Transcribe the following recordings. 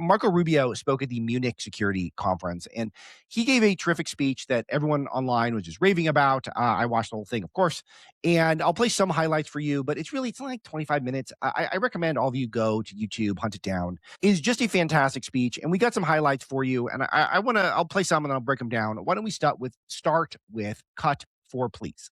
Marco Rubio spoke at the Munich Security Conference, and he gave a terrific speech that everyone online was just raving about. I watched the whole thing, of course, and I'll play some highlights for you. But it's only like 25 minutes. I recommend all of you go to YouTube, hunt it down. It's just a fantastic speech, and we got some highlights for you. And I'll play some and I'll break them down. Why don't we start with cut four, please?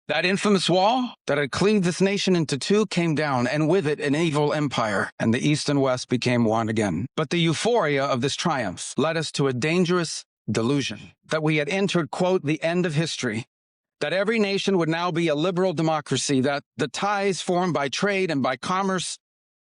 That infamous wall that had cleaved this nation into two came down, and with it an evil empire, and the East and West became one again. But the euphoria of this triumph led us to a dangerous delusion that we had entered, quote, the end of history, that every nation would now be a liberal democracy, that the ties formed by trade and by commerce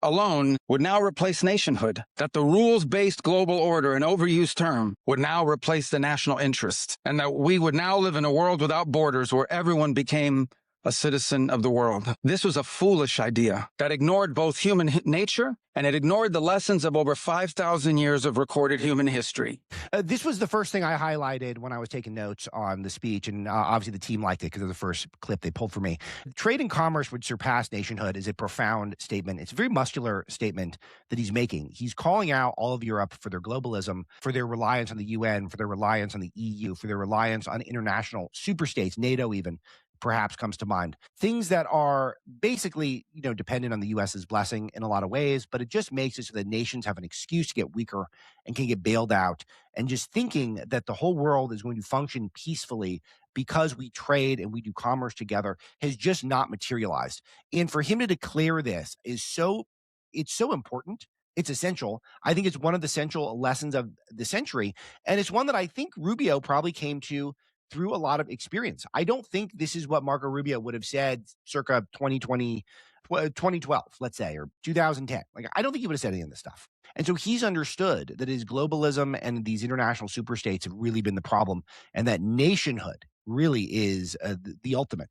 alone would now replace nationhood, that the rules-based global order, an overused term, would now replace the national interest, and that we would now live in a world without borders where everyone became a citizen of the world. This was a foolish idea that ignored both human nature and it ignored the lessons of over 5,000 years of recorded human history. This was the first thing I highlighted when I was taking notes on the speech, and obviously the team liked it because it was the first clip they pulled for me. Trade and commerce would surpass nationhood is a profound statement. It's a very muscular statement that he's making. He's calling out all of Europe for their globalism, for their reliance on the UN, for their reliance on the EU, for their reliance on international superstates, NATO even, perhaps comes to mind. Things that are basically, dependent on the US's blessing in a lot of ways, but it just makes it so that nations have an excuse to get weaker and can get bailed out. And just thinking that the whole world is going to function peacefully because we trade and we do commerce together has just not materialized. And for him to declare this it's so important. It's essential. I think it's one of the central lessons of the century. And it's one that I think Rubio probably came to through a lot of experience. I don't think this is what Marco Rubio would have said circa 2012, let's say, or 2010. Like, I don't think he would have said any of this stuff. And so he's understood that his globalism and these international superstates have really been the problem, and that nationhood really is the ultimate.